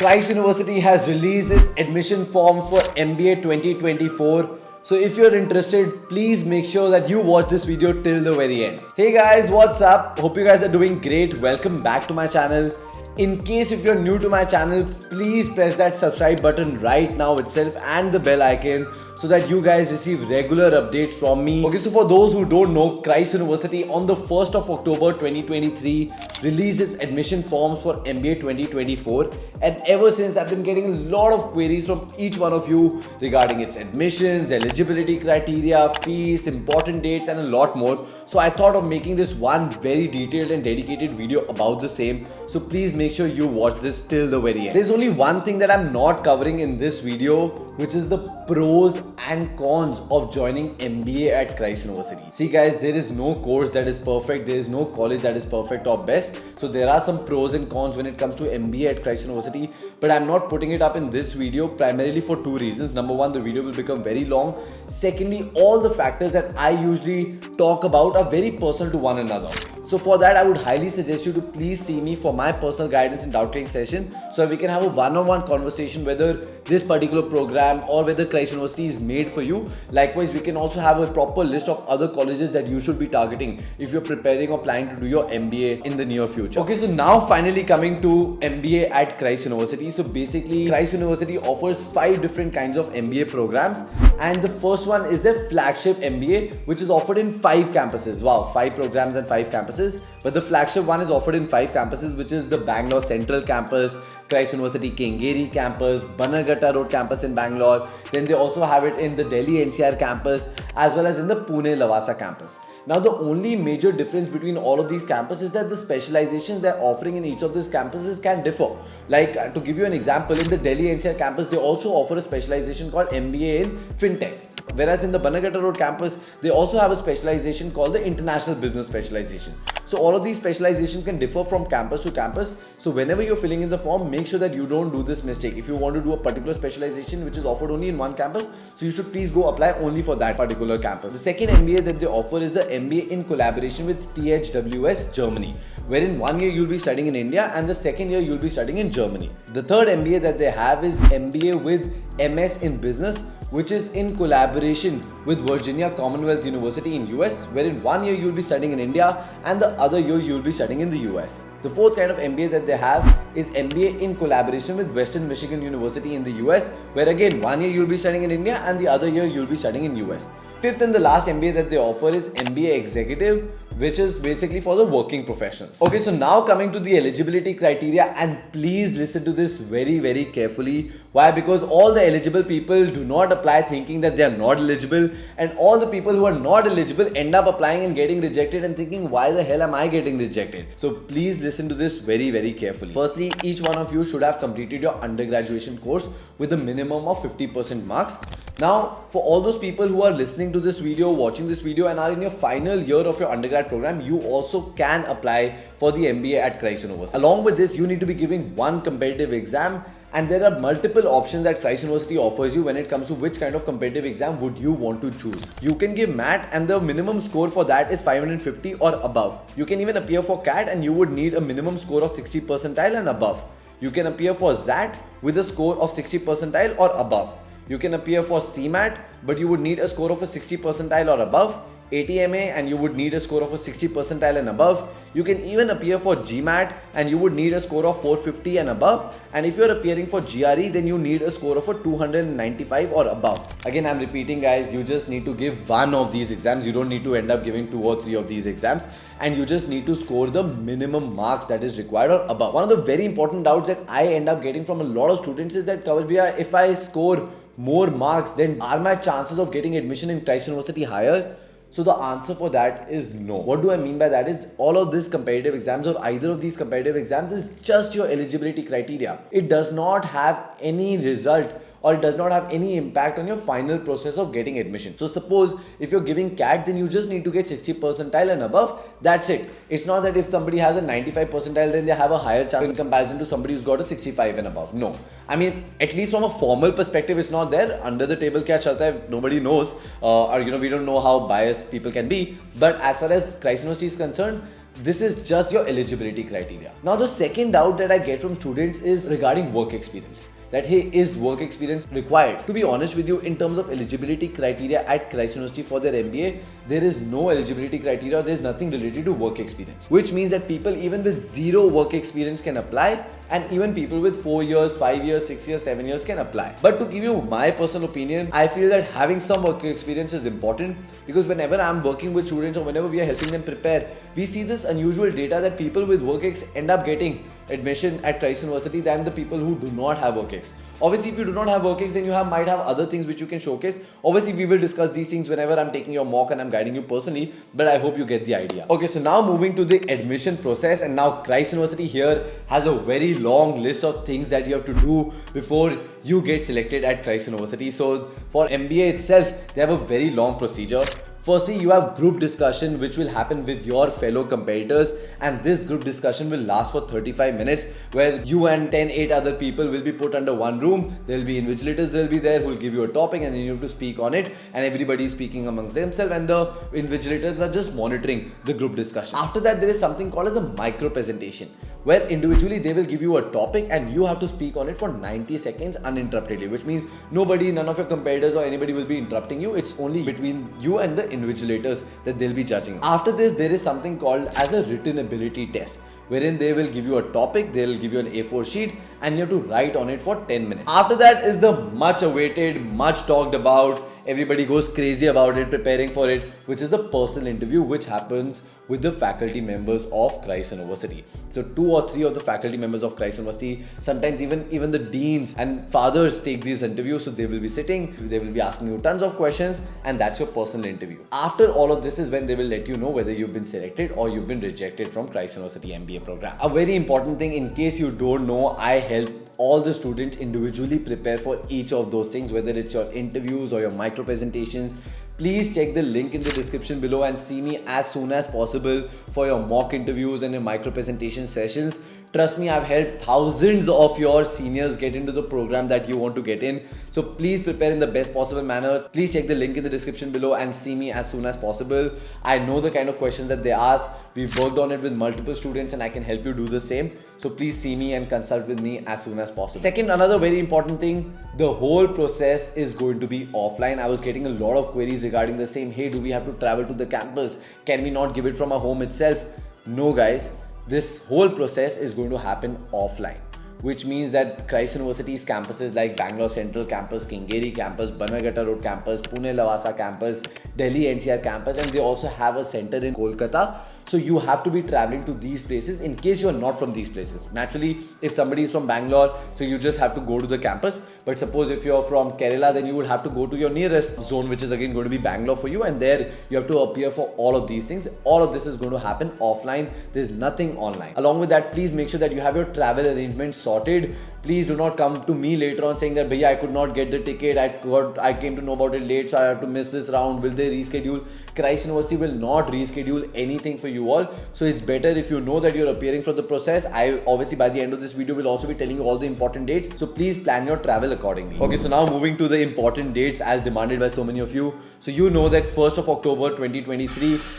Christ University has released its admission form for MBA 2024. So if you're interested, please make sure that you watch this video till the very end. Hey guys, what's up? Hope you guys are doing great. Welcome back to my channel. In case if you're new to my channel, please press that subscribe button right now itself and the bell icon so that you guys receive regular updates from me. Okay, so for those who don't know, Christ University on the 1st of October 2023 released its admission forms for MBA 2024, and ever since I've been getting a lot of queries from each one of you regarding its admissions, eligibility criteria, fees, important dates and a lot more. So I thought of making this one very detailed and dedicated video about the same. So please make sure you watch this till the very end. There's only one thing that I'm not covering in this video, which is the pros and cons of joining MBA at Christ University. See guys, there is no course that is perfect. There is no college that is perfect or best. So there are some pros and cons when it comes to MBA at Christ University, but I'm not putting it up in this video primarily for two reasons. Number one, the video will become very long. Secondly, all the factors that I usually talk about are very personal to one another. So for that, I would highly suggest you to please see me for my personal guidance and doubt clearing session so that we can have a one-on-one conversation whether this particular program or whether Christ University is made for you. Likewise, we can also have a proper list of other colleges that you should be targeting if you're preparing or planning to do your MBA in the near future. Okay, so now finally coming to MBA at Christ University. So basically, Christ University offers 5 different kinds of MBA programs, and the first one is their flagship MBA, which is offered in 5 campuses. Wow, 5 programs and 5 campuses. But the flagship one is offered in 5 campuses, which is the Bangalore Central campus, Christ University Kengeri campus, Bannerghatta Road campus in Bangalore. Then they also have it in the Delhi NCR campus as well as in the Pune Lavasa campus. Now the only major difference between all of these campuses is that the specializations they're offering in each of these campuses can differ. Like to give you an example, in the Delhi NCR campus, they also offer a specialization called MBA in FinTech. Whereas in the Bannerghatta Road campus, they also have a specialization called the International Business Specialization. So all of these specializations can differ from campus to campus. So whenever you're filling in the form, make sure that you don't do this mistake. If you want to do a particular specialization which is offered only in one campus, so you should please go apply only for that particular campus. The second MBA that they offer is the MBA in collaboration with THWS Germany, wherein 1 year you'll be studying in India and the second year you'll be studying in Germany. The third MBA that they have is MBA with MS in Business, which is in collaboration with Virginia Commonwealth University in US, wherein 1 year you'll be studying in India and the other year you'll be studying in the US. The fourth kind of MBA that they have is MBA in collaboration with Western Michigan University in the US, where again 1 year you'll be studying in India and the other year you'll be studying in US. Fifth and the last MBA that they offer is MBA Executive, which is basically for the working professionals. Okay, so now coming to the eligibility criteria, and please listen to this very, very carefully. Why? Because all the eligible people do not apply thinking that they are not eligible, and all the people who are not eligible end up applying and getting rejected and thinking, why the hell am I getting rejected? So please listen to this very, very carefully. Firstly, each one of you should have completed your undergraduation course with a minimum of 50% marks. Now, for all those people who are listening to this video, watching this video and are in your final year of your undergrad program, you also can apply for the MBA at Christ University. Along with this, you need to be giving one competitive exam, and there are multiple options that Christ University offers you when it comes to which kind of competitive exam would you want to choose. You can give MAT and the minimum score for that is 550 or above. You can even appear for CAT and you would need a minimum score of 60 percentile and above. You can appear for ZAT with a score of 60 percentile or above. You can appear for CMAT, but you would need a score of a 60 percentile or above. ATMA, and you would need a score of a 60 percentile and above. You can even appear for GMAT and you would need a score of 450 and above. And if you're appearing for GRE, then you need a score of a 295 or above. Again, I'm repeating guys, you just need to give one of these exams. You don't need to end up giving 2 or 3 of these exams, and you just need to score the minimum marks that is required or above. One of the very important doubts that I end up getting from a lot of students is that, Kavach bhaiya, if I score more marks, then are my chances of getting admission in Christ University higher? So the answer for that is no. What do I mean by that is all of these competitive exams or either of these competitive exams is just your eligibility criteria. It does not have any result or it does not have any impact on your final process of getting admission. So suppose if you're giving CAT, then you just need to get 60 percentile and above. That's it. It's not that if somebody has a 95 percentile, then they have a higher chance in comparison to somebody who's got a 65 and above. No. I mean, at least from a formal perspective, it's not there. Under the table kya chalta hai, nobody knows. Or we don't know how biased people can be. But as far as Christ University is concerned, This is just your eligibility criteria. Now, the second doubt that I get from students is regarding work experience. That, hey, is work experience required? To be honest with you, in terms of eligibility criteria at Christ University for their MBA, there is no eligibility criteria, there is nothing related to work experience. Which means that people even with zero work experience can apply, and even people with 4 years, 5 years, 6 years, 7 years can apply. But to give you my personal opinion, I feel that having some work experience is important, because whenever I'm working with students or whenever we are helping them prepare, we see this unusual data that people with work ex end up getting admission at Christ University than the people who do not have work ex. Obviously, if you do not have work ex, then you might have other things which you can showcase. Obviously, we will discuss these things whenever I'm taking your mock and I'm guiding you personally, but I hope you get the idea. Okay, so now moving to the admission process, and now Christ University here has a very long list of things that you have to do before you get selected at Christ University. So for MBA itself, they have a very long procedure. Firstly, you have group discussion which will happen with your fellow competitors, and this group discussion will last for 35 minutes where you and 8 other people will be put under one room. There will be invigilators, they'll be there who will give you a topic and then you have to speak on it, and everybody is speaking amongst themselves and the invigilators are just monitoring the group discussion. After that, there is something called as a micro presentation, where individually they will give you a topic and you have to speak on it for 90 seconds uninterruptedly, which means none of your competitors or anybody will be interrupting you. It's only between you and the invigilators that they'll be judging. After this, there is something called as a written ability test, wherein they will give you a topic, they'll give you an A4 sheet and you have to write on it for 10 minutes. After that is the much awaited, much talked about, everybody goes crazy about it, preparing for it, which is the personal interview, which happens with the faculty members of Christ University. So 2 or 3 of the faculty members of Christ University, sometimes even the deans and fathers take these interviews. So they will be sitting, they will be asking you tons of questions, and that's your personal interview. After all of this is when they will let you know whether you've been selected or you've been rejected from Christ University MBA program. A very important thing, in case you don't know, I help all the students individually prepare for each of those things, whether it's your interviews or your micro presentations. Please check the link in the description below and see me as soon as possible for your mock interviews and your micro presentation sessions. Trust me, I've helped thousands of your seniors get into the program that you want to get in. So please prepare in the best possible manner. Please check the link in the description below and see me as soon as possible. I know the kind of questions that they ask. We've worked on it with multiple students and I can help you do the same. So please see me and consult with me as soon as possible. Second, another very important thing, the whole process is going to be offline. I was getting a lot of queries regarding the same. Hey, do we have to travel to the campus? Can we not give it from our home itself? No guys. This whole process is going to happen offline, which means that Christ University's campuses like Bangalore Central Campus, Kengeri Campus, Bannerghatta Road Campus, Pune Lavasa Campus, Delhi NCR Campus, and they also have a center in Kolkata. So you have to be traveling to these places in case you are not from these places. Naturally, if somebody is from Bangalore, so you just have to go to the campus. But suppose if you're from Kerala, then you would have to go to your nearest zone, which is again going to be Bangalore for you. And there you have to appear for all of these things. All of this is going to happen offline. There's nothing online. Along with that, please make sure that you have your travel arrangements sorted. Please do not come to me later on saying that, Bhaiya, I could not get the ticket. I came to know about it late, so I have to miss this round. Will they reschedule? Christ University will not reschedule anything for you all. So it's better if you know that you're appearing for the process. I obviously by the end of this video will also be telling you all the important dates. So please plan your travel accordingly. Okay, so now moving to the important dates as demanded by so many of you. So you know that 1st of October 2023,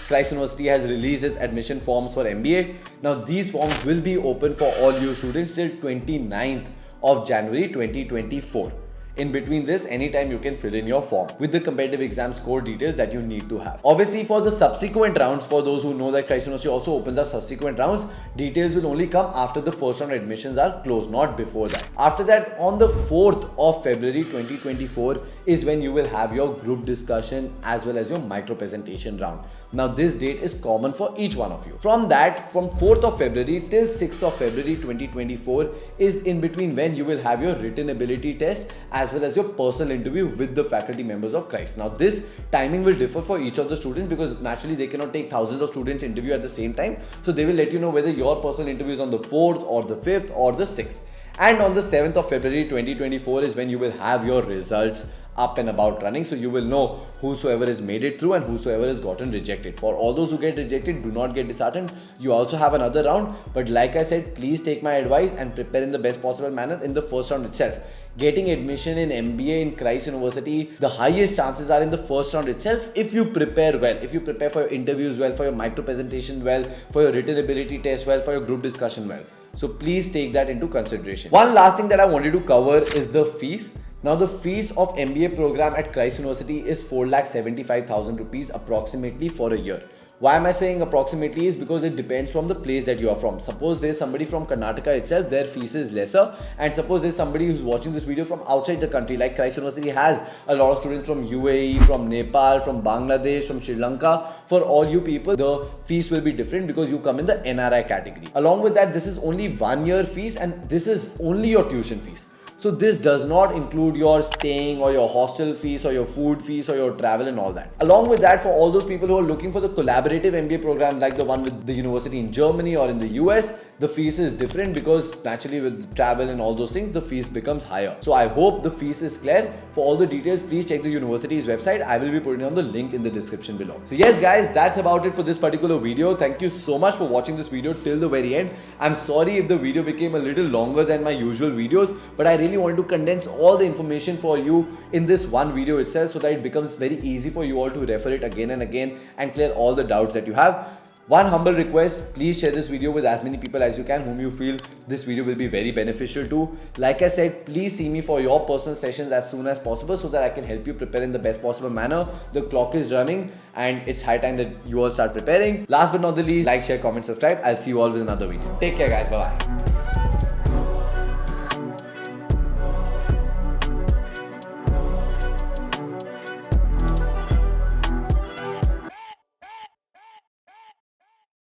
Christ University has released its admission forms for MBA. Now these forms will be open for all you students till 29th of January 2024. In between this, anytime you can fill in your form with the competitive exam score details that you need to have. Obviously, for the subsequent rounds, for those who know that Christ University also opens up subsequent rounds, details will only come after the first round admissions are closed, not before that. After that, on the 4th of February 2024 is when you will have your group discussion as well as your micro presentation round. Now, this date is common for each one of you. From that, from 4th of February till 6th of February 2024 is in between when you will have your written ability test as well as your personal interview with the faculty members of Christ. Now this timing will differ for each of the students because naturally they cannot take thousands of students interview at the same time. So they will let you know whether your personal interview is on the 4th or the 5th or the 6th. And on the 7th of February 2024 is when you will have your results up and about running, so you will know whosoever has made it through and whosoever has gotten rejected. For all those who get rejected, do not get disheartened. You also have another round, but like I said, please take my advice and prepare in the best possible manner in the first round itself. Getting admission in MBA in Christ University, the highest chances are in the first round itself if you prepare well, if you prepare for your interviews well, for your micro presentation well, for your written ability test well, for your group discussion well. So please take that into consideration. One last thing that I wanted to cover is the fees. Now the fees of MBA program at Christ University is 4,75,000 rupees approximately for a year. Why am I saying approximately is because it depends from the place that you are from. Suppose there's somebody from Karnataka itself, their fees is lesser, and suppose there's somebody who's watching this video from outside the country, like Christ University has a lot of students from UAE, from Nepal, from Bangladesh, from Sri Lanka. For all you people, the fees will be different because you come in the NRI category. Along with that, this is only 1 year fees and this is only your tuition fees. So this does not include your staying or your hostel fees or your food fees or your travel and all that. Along with that, for all those people who are looking for the collaborative MBA programs like the one with the university in Germany or in the US, the fees is different because naturally with travel and all those things, the fees becomes higher. So I hope the fees is clear. For all the details, please check the university's website. I will be putting on the link in the description below. So yes guys, that's about it for this particular video. Thank you so much for watching this video till the very end. I'm sorry if the video became a little longer than my usual videos, but I really wanted to condense all the information for you in this one video itself so that it becomes very easy for you all to refer it again and again and clear all the doubts that you have. One humble request, please share this video with as many people as you can whom you feel this video will be very beneficial to. Like I said, please see me for your personal sessions as soon as possible so that I can help you prepare in the best possible manner. The clock is running and it's high time that you all start preparing. Last but not the least, like, share, comment, subscribe. I'll see you all with another video. Take care guys, bye bye.